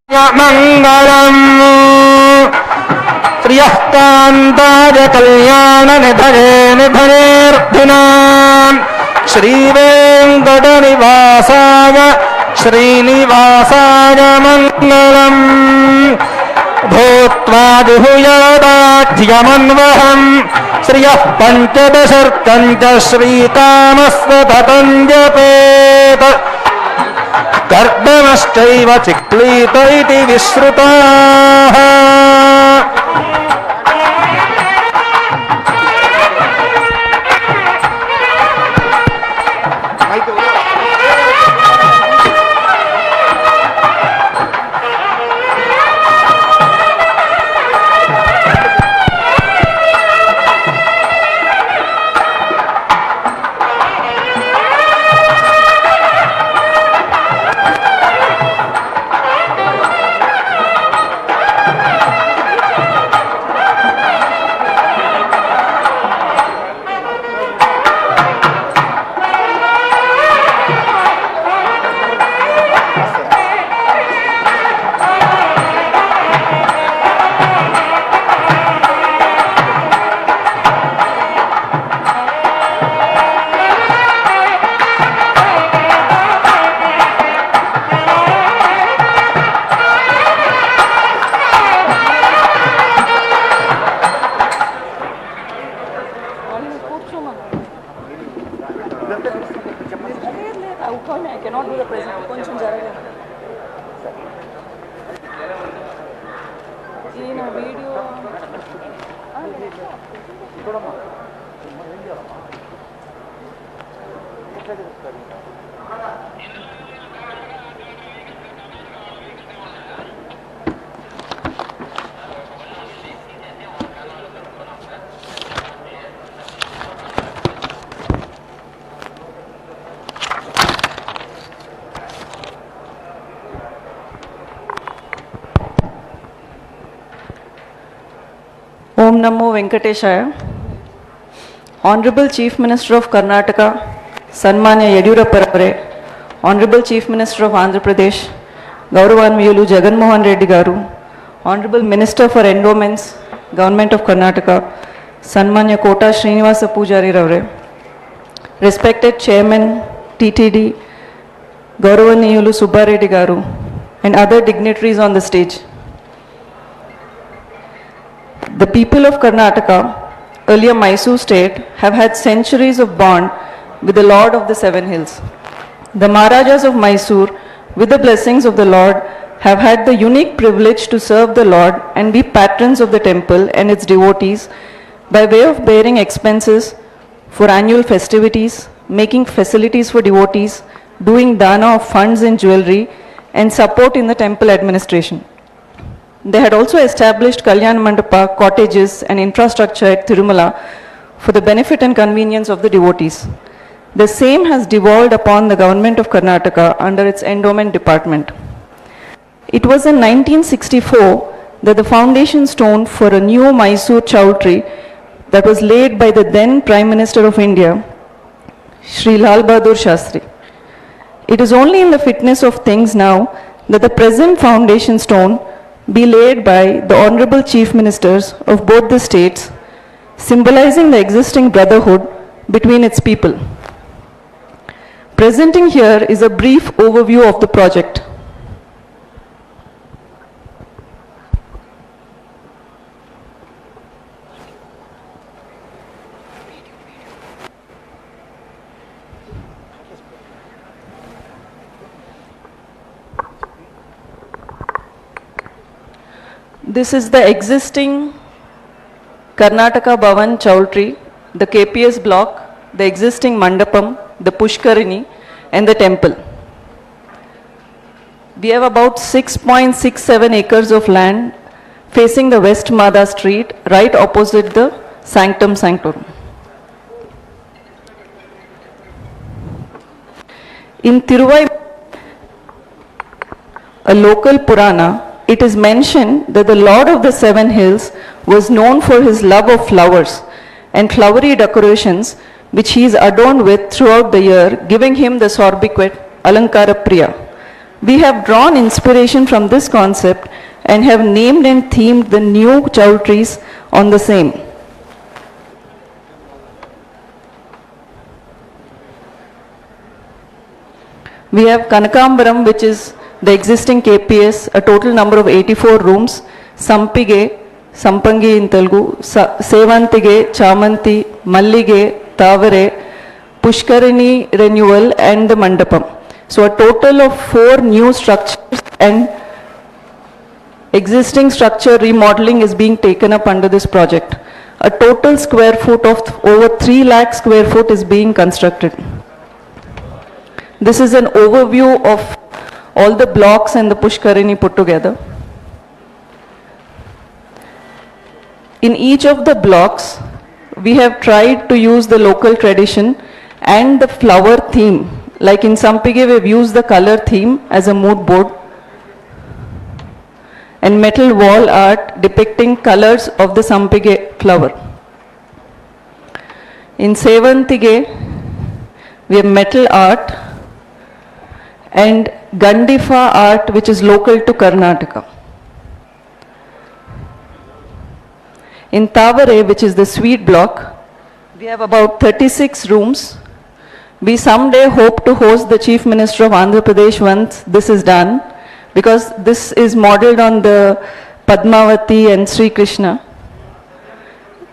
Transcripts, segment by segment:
मंगलम श्रियः कान्ताय कल्याण निधये निधयेऽर्थिनाम् श्रीवेङ्कटनिवासाय श्रीनिवासाय मंगलम भूत्वा जुहुयादाढ्यमन्वहम् श्रियः पञ्चदशर्कं च श्रीकामस्वततं जपेत् कर्दमश्चैव चिक्लीत इति विश्रुताः Om Namo Venkateshaya. Honorable Chief Minister of Karnataka, Sanmanya Yediyurappa Avare, Honorable Chief Minister of Andhra Pradesh, Gauravanviyulu Jagan Mohan Reddy Garu, Honorable Minister for Endowments, Government of Karnataka, Sanmanya Kota Srinivasa Pujari Avare, respected Chairman, TTD, Gauravanviyulu Subba Reddy Garu, and other dignitaries on the stage. The people of Karnataka, earlier Mysore state, have had centuries of bond with the Lord of the Seven Hills. The Maharajas of Mysore, with the blessings of the Lord, have had the unique privilege to serve the Lord and be patrons of the temple and its devotees by way of bearing expenses for annual festivities, making facilities for devotees, doing dana of funds and jewelry, and support in the temple administration. They had also established Kalyan Mandapa, cottages and infrastructure at Tirumala for the benefit and convenience of the devotees. The same has devolved upon the government of Karnataka under its endowment department. It was in 1964 that the foundation stone for a new Mysore chowtry that was laid by the then Prime Minister of India, Sri Lal Bahadur Shastri. It is only in the fitness of things now that the present foundation stone be laid by the Honorable Chief Ministers of both the states, symbolizing the existing brotherhood between its people. Presenting here is a brief overview of the project. This is the existing Karnataka Bhavan Chowtry, the KPS block, the existing Mandapam, the Pushkarini and the temple. We have about 6.67 acres of land facing the West Mada Street, right opposite the Sanctum Sanctorum. In Tiruvai, a local Purana, it is mentioned that the Lord of the Seven Hills was known for his love of flowers and flowery decorations which he is adorned with throughout the year, giving him the sobriquet Alankara Priya, We have drawn inspiration from this concept and have named and themed the new chowtrees on the same. We have Kanakambaram, which is the existing KPS, a total number of 84 rooms, Sampige, Sampangi in Telugu, Sevantige, Chamanti, Mallige, Tavare, Pushkarini renewal and the Mandapam. So a total of 4 new structures and existing structure remodeling is being taken up under this project. A total square foot of over 3 lakh square foot is being constructed. This is an overview of all the blocks and the Pushkarini put together. In each of the blocks, we have tried to use the local tradition and the flower theme. Like in Sampige, we've used the color theme as a mood board and metal wall art depicting colors of the Sampige flower. In Sevantige, we have metal art and Gandifa art, which is local to Karnataka. In Tavare, which is the sweet block, we have about 36 rooms. We someday hope to host the Chief Minister of Andhra Pradesh once this is done, because this is modeled on the Padmavati and Sri Krishna,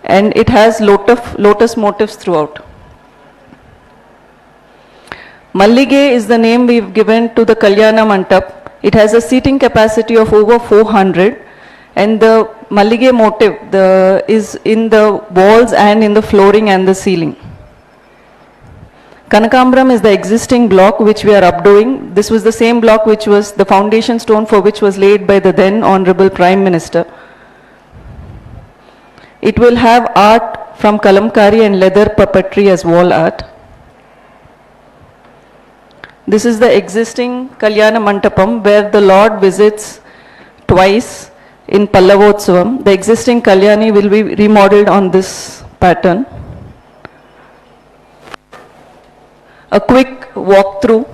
and it has lotus motifs throughout. Mallige is the name we've given to the Kalyana Mandap. It has a seating capacity of over 400, and the Mallige motif is in the walls and in the flooring and the ceiling. Kanakambaram is the existing block which we are updoing. This was the same block which was the foundation stone for which was laid by the then Honorable Prime Minister. It will have art from kalamkari and leather puppetry as wall art. This is the existing Kalyana Mandapam where the Lord visits twice in Pallavotsavam. The existing Kalyani will be remodeled on this pattern. A quick walkthrough.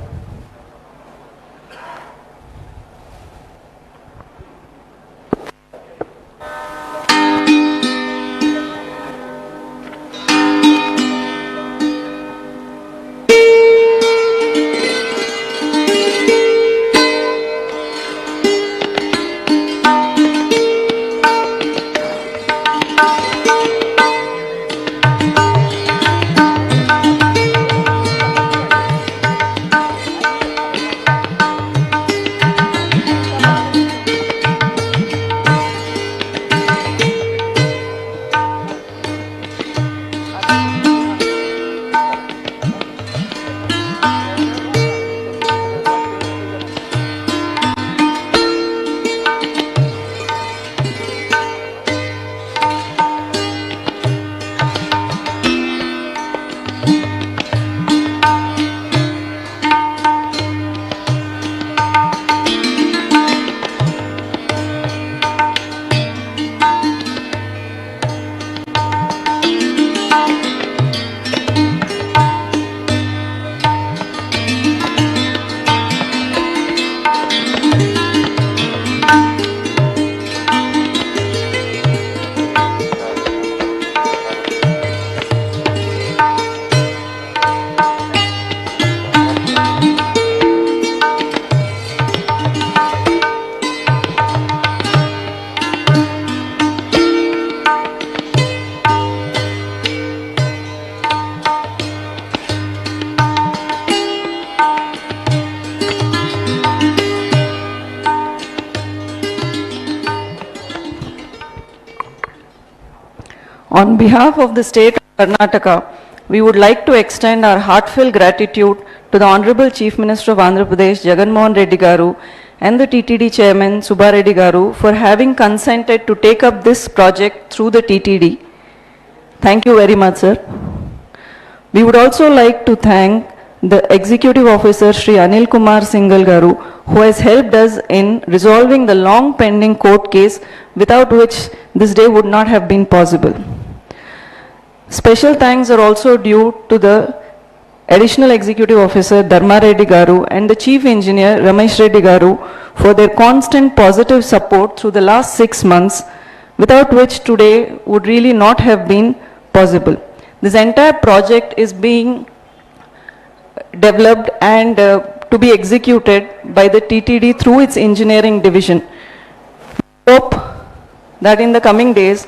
On behalf of the state of Karnataka, we would like to extend our heartfelt gratitude to the Honorable Chief Minister of Andhra Pradesh, Jagan Mohan Reddy Garu, and the TTD Chairman, Subba Reddy Garu, for having consented to take up this project through the TTD. Thank you very much, sir. We would also like to thank the Executive Officer, Shri Anil Kumar Singhal Garu, who has helped us in resolving the long pending court case, without which this day would not have been possible. Special thanks are also due to the Additional Executive Officer Dharma Reddy Garu and the Chief Engineer Ramesh Reddy Garu for their constant positive support through the last 6 months, without which today would really not have been possible. This entire project is being developed and to be executed by the TTD through its engineering division. Hope that in the coming days,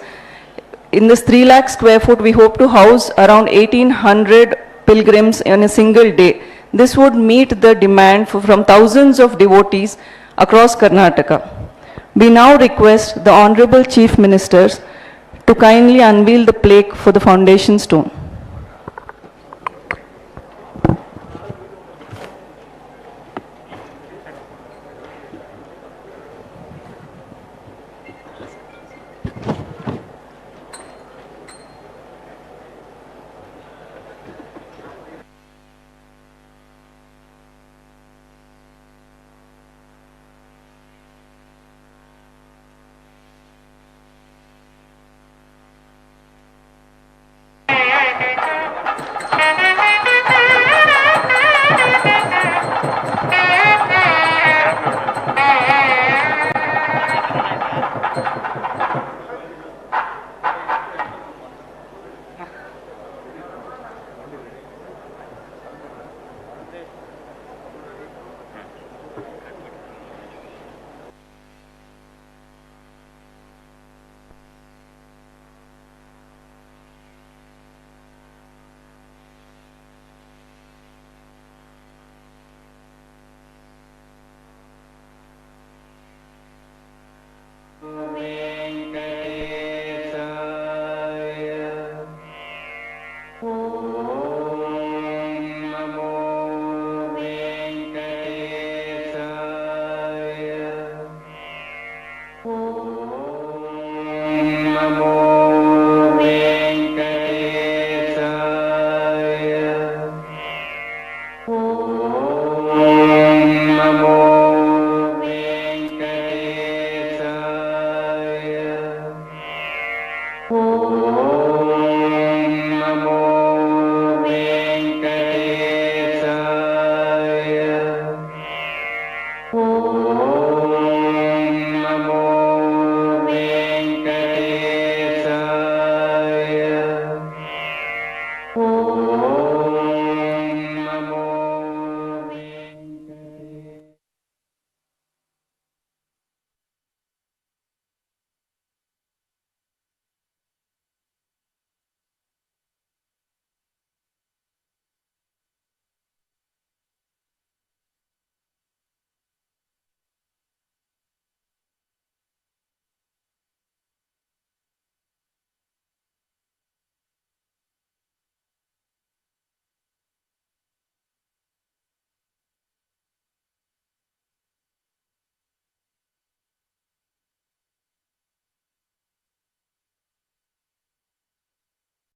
in this 3 lakh square foot, we hope to house around 1800 pilgrims in a single day. This would meet the demand from thousands of devotees across Karnataka. We now request the Honorable Chief Ministers to kindly unveil the plaque for the foundation stone.